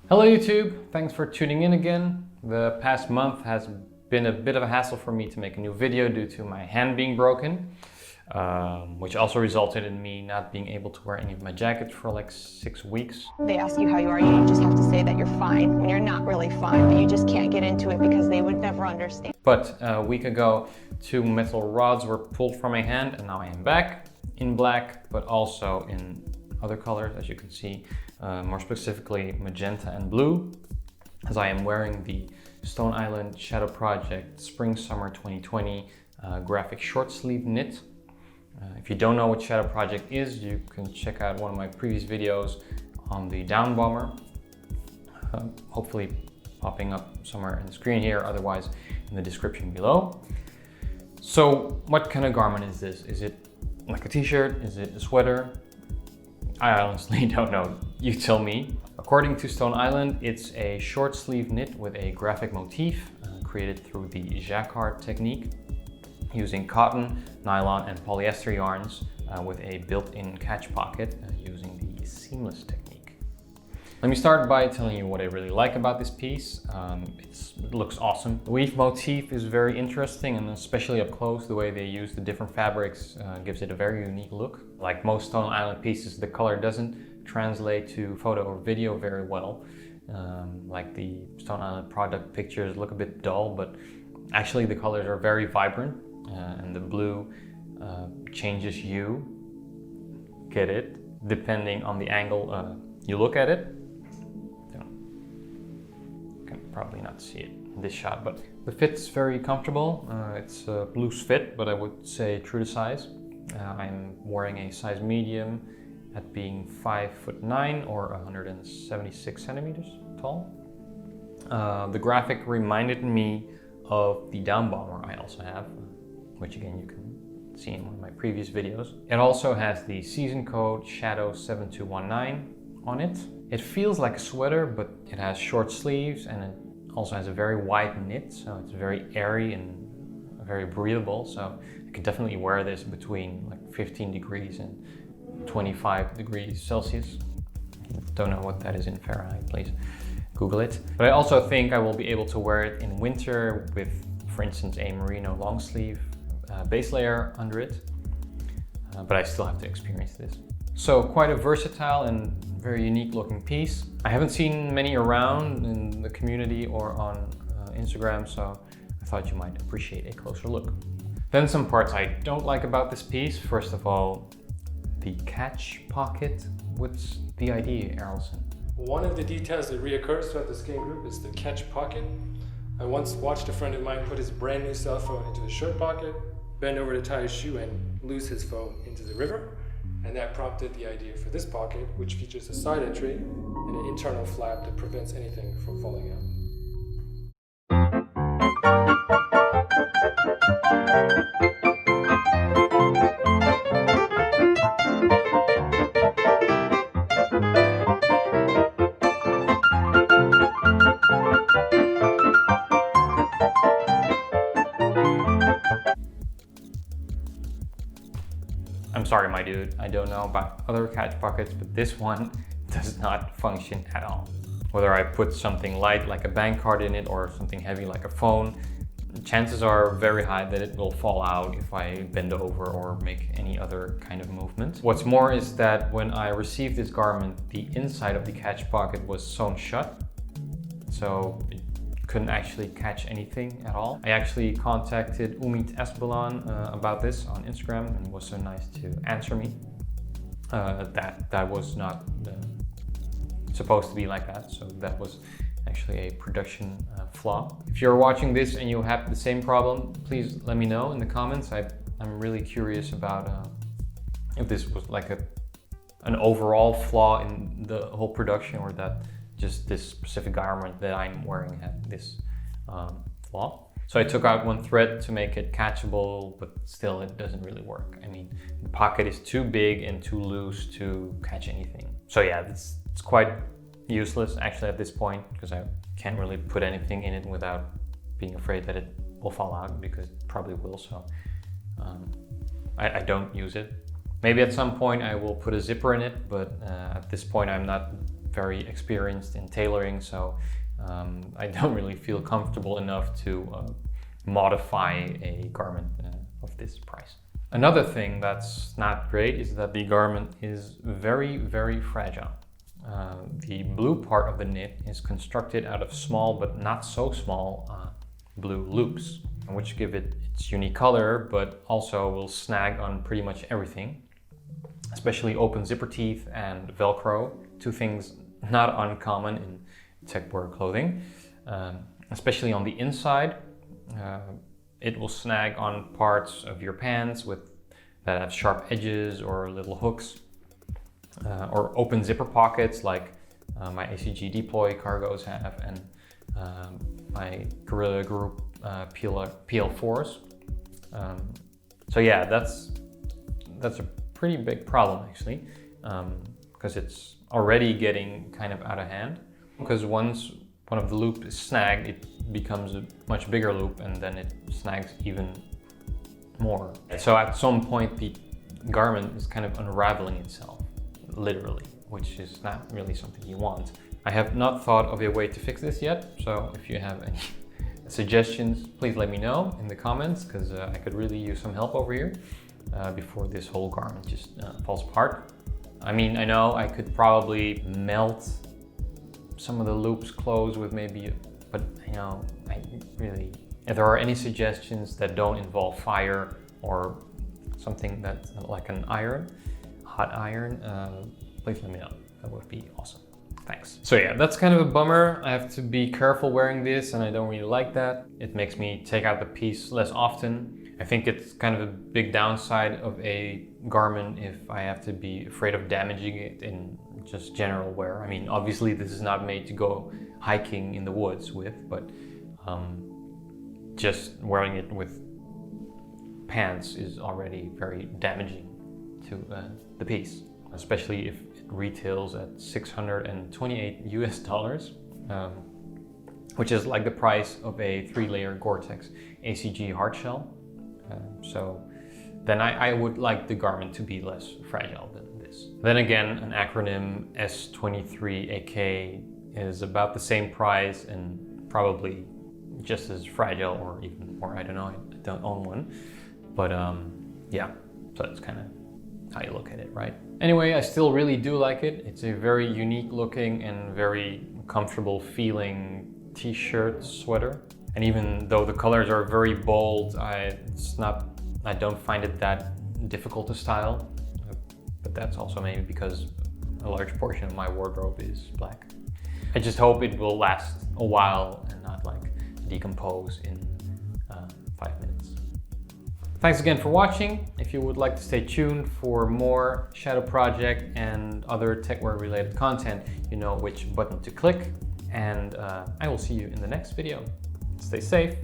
Hello YouTube, thanks for tuning in again. The past month has been a bit of a hassle for me to make a new video due to my hand being broken, which also resulted in me not being able to wear any of my jackets for like 6 weeks. They ask you how you are, you just have to say that you're fine when you're not really fine, but you just can't get into it because they would never understand. But a week ago, 2 metal rods were pulled from my hand and now I am back in black, but also in other colors, as you can see, more specifically magenta and blue, as I am wearing the Stone Island Shadow Project Spring Summer 2020 graphic short sleeve knit. If you don't know what Shadow Project is, you can check out one of my previous videos on the down bomber, hopefully popping up somewhere in the screen here, otherwise in the description below. So what kind of garment is this? Is it like a t-shirt? Is it a sweater? I honestly don't know, you tell me. According to Stone Island, it's a short sleeve knit with a graphic motif created through the jacquard technique, using cotton, nylon and polyester yarns with a built-in catch pocket using the seamless technique. Let me start by telling you what I really like about this piece. It looks awesome. The weave motif is very interesting, and especially up close, the way they use the different fabrics gives it a very unique look. Like most Stone Island pieces, the color doesn't translate to photo or video very well. Like the Stone Island product pictures look a bit dull, but actually the colors are very vibrant, and the blue changes hue, get it, depending on the angle you look at it. Probably not see it in this shot, but the fit's very comfortable. It's a loose fit, but I would say true to size. I'm wearing a size medium at being 5'9" or 176 centimeters tall. The graphic reminded me of the down bomber I also have, which again you can see in one of my previous videos. It also has the season code Shadow 7219 on it. It feels like a sweater, but it has short sleeves and it also has a very wide knit, so it's very airy and very breathable. So I could definitely wear this between like 15 degrees and 25 degrees Celsius. Don't know what that is in Fahrenheit, please Google it. But I also think I will be able to wear it in winter with, for instance, a merino long sleeve base layer under it. But I still have to experience this. So quite a versatile and very unique looking piece. I haven't seen many around in the community or on Instagram, so I thought you might appreciate a closer look. Then some parts I don't like about this piece. First of all, the catch pocket. What's the idea, Errolson? One of the details that reoccurs throughout the skein group is the catch pocket. I once watched a friend of mine put his brand new cell phone into the shirt pocket, bend over to tie his shoe and lose his phone into the river. And that prompted the idea for this pocket, which features a side entry and an internal flap that prevents anything from falling out. I'm sorry, my dude, I don't know about other catch pockets, but this one does not function at all. Whether I put something light like a bank card in it or something heavy like a phone, chances are very high that it will fall out if I bend over or make any other kind of movement. What's more is that when I received this garment, the inside of the catch pocket was sewn shut, so it couldn't actually catch anything at all. I actually contacted Umit Esbalan about this on Instagram, and he was so nice to answer me that was not supposed to be like that, so that was actually a production flaw. If you're watching this and you have the same problem, please let me know in the comments. I'm really curious about if this was like an overall flaw in the whole production, or that just this specific garment that I'm wearing had this flaw. So I took out one thread to make it catchable, but still it doesn't really work. I mean, the pocket is too big and too loose to catch anything. So yeah, it's quite useless actually at this point, because I can't really put anything in it without being afraid that it will fall out, because it probably will. So I don't use it. Maybe at some point I will put a zipper in it, but at this point I'm not very experienced in tailoring, so I don't really feel comfortable enough to modify a garment of this price. Another thing that's not great is that the garment is very, very fragile. The blue part of the knit is constructed out of small but not so small blue loops, which give it its unique color, but also will snag on pretty much everything, especially open zipper teeth and Velcro, two things not uncommon in tech wear clothing. Especially on the inside, it will snag on parts of your pants that have sharp edges or little hooks, or open zipper pockets like my ACG deploy cargos have, and my Gorilla Group PL4s. So yeah, that's a pretty big problem actually, because it's already getting kind of out of hand. Because once one of the loops is snagged, it becomes a much bigger loop, and then it snags even more. So at some point the garment is kind of unraveling itself, literally, which is not really something you want. I have not thought of a way to fix this yet, so if you have any suggestions, please let me know in the comments, because I could really use some help over here before this whole garment just falls apart. I mean, I know I could probably melt some of the loops closed with maybe, but you know, if there are any suggestions that don't involve fire or something that's like an iron, hot iron, please let me know. That would be awesome. Thanks. So yeah, that's kind of a bummer. I have to be careful wearing this, and I don't really like that. It makes me take out the piece less often. I think it's kind of a big downside of a garment if I have to be afraid of damaging it in just general wear. I mean, obviously this is not made to go hiking in the woods with, but just wearing it with pants is already very damaging to the piece, especially if it retails at $628 US, which is like the price of a 3-layer Gore-Tex ACG hard shell. So then I would like the garment to be less fragile than this. Then again, an acronym S23AK is about the same price and probably just as fragile or even more. I don't know, I don't own one. But yeah, so that's kind of how you look at it, right? Anyway, I still really do like it. It's a very unique looking and very comfortable feeling t-shirt sweater. And even though the colors are very bold, I don't find it that difficult to style. But that's also maybe because a large portion of my wardrobe is black. I just hope it will last a while and not like decompose in 5 minutes. Thanks again for watching. If you would like to stay tuned for more Shadow Project and other techwear related content, you know which button to click. And I will see you in the next video. Stay safe.